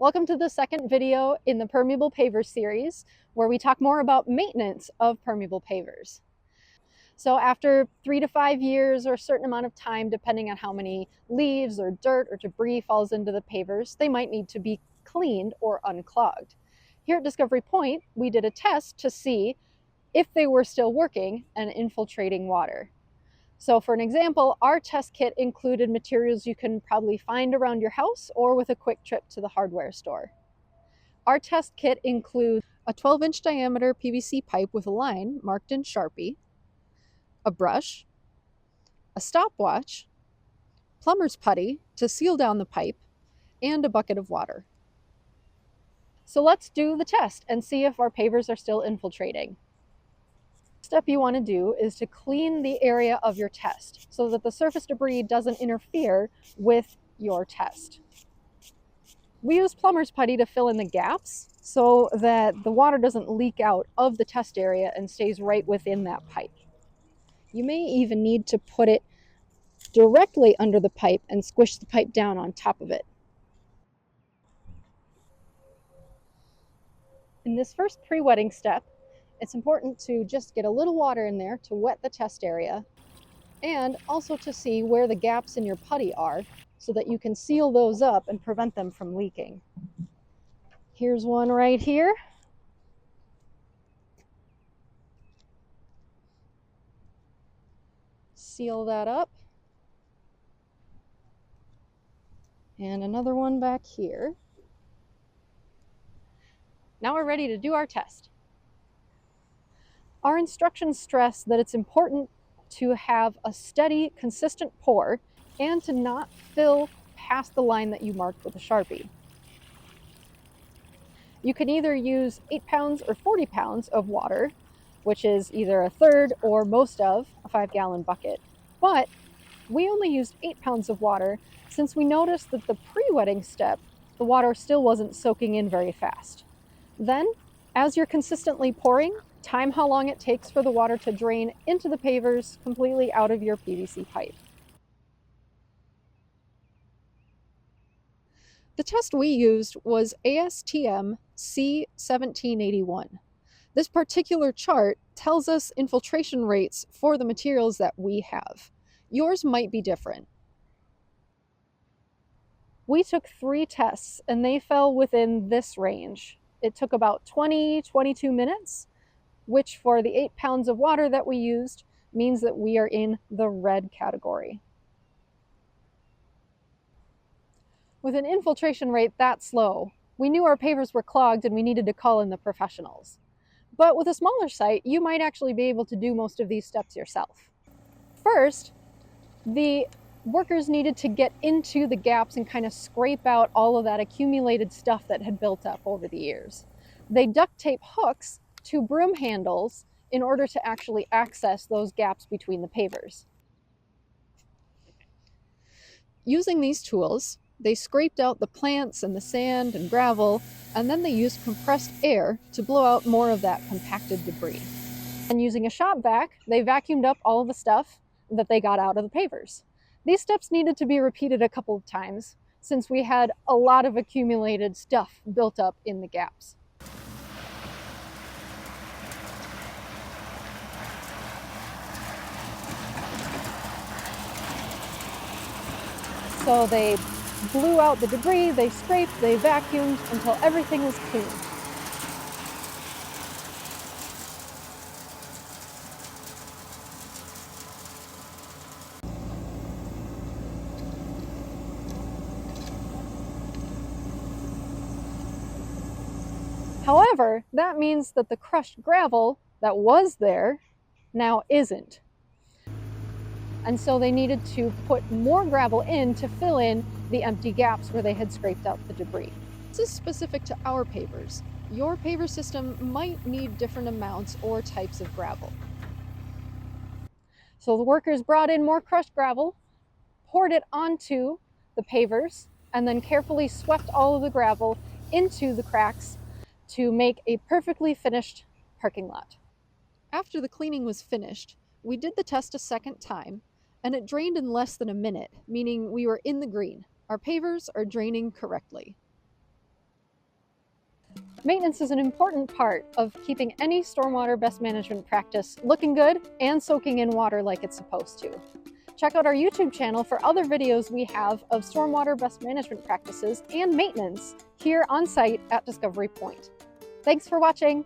Welcome to the second video in the Permeable Pavers series, where we talk more about maintenance of permeable pavers. So after 3 to 5 years or a certain amount of time, depending on how many leaves or dirt or debris falls into the pavers, they might need to be cleaned or unclogged. Here at Discovery Point, we did a test to see if they were still working and infiltrating water. So for an example, our test kit included materials you can probably find around your house or with a quick trip to the hardware store. Our test kit includes a 12-inch diameter PVC pipe with a line marked in Sharpie, a brush, a stopwatch, plumber's putty to seal down the pipe, and a bucket of water. So let's do the test and see if our pavers are still infiltrating. Step you want to do is to clean the area of your test so that the surface debris doesn't interfere with your test. We use plumber's putty to fill in the gaps so that the water doesn't leak out of the test area and stays right within that pipe. You may even need to put it directly under the pipe and squish the pipe down on top of it. In this first pre-wetting step, it's important to just get a little water in there to wet the test area and also to see where the gaps in your putty are so that you can seal those up and prevent them from leaking. Here's one right here. Seal that up. And another one back here. Now we're ready to do our test. Our instructions stress that it's important to have a steady, consistent pour and to not fill past the line that you marked with a Sharpie. You can either use 8 pounds or 40 pounds of water, which is either a third or most of a 5-gallon bucket. But we only used 8 pounds of water since we noticed that the pre-wetting step, the water still wasn't soaking in very fast. Then, as you're consistently pouring, time how long it takes for the water to drain into the pavers completely out of your PVC pipe. The test we used was ASTM C1781. This particular chart tells us infiltration rates for the materials that we have. Yours might be different. We took 3 tests and they fell within this range. It took about 22 minutes, which for the 8 pounds of water that we used means that we are in the red category. With an infiltration rate that slow, we knew our pavers were clogged and we needed to call in the professionals. But with a smaller site, you might actually be able to do most of these steps yourself. First, the workers needed to get into the gaps and kind of scrape out all of that accumulated stuff that had built up over the years. They duct tape hooks to broom handles in order to actually access those gaps between the pavers. Using these tools, they scraped out the plants and the sand and gravel, and then they used compressed air to blow out more of that compacted debris. And using a shop vac, they vacuumed up all of the stuff that they got out of the pavers. These steps needed to be repeated a couple of times since we had a lot of accumulated stuff built up in the gaps. So they blew out the debris, they scraped, they vacuumed until everything was clean. However, that means that the crushed gravel that was there now isn't. And so they needed to put more gravel in to fill in the empty gaps where they had scraped out the debris. This is specific to our pavers. Your paver system might need different amounts or types of gravel. So the workers brought in more crushed gravel, poured it onto the pavers, and then carefully swept all of the gravel into the cracks to make a perfectly finished parking lot. After the cleaning was finished, we did the test a second time, and it drained in less than a minute, meaning we were in the green. Our pavers are draining correctly. Maintenance is an important part of keeping any stormwater best management practice looking good and soaking in water like it's supposed to. Check out our YouTube channel for other videos we have of stormwater best management practices and maintenance here on site at Discovery Point. Thanks for watching.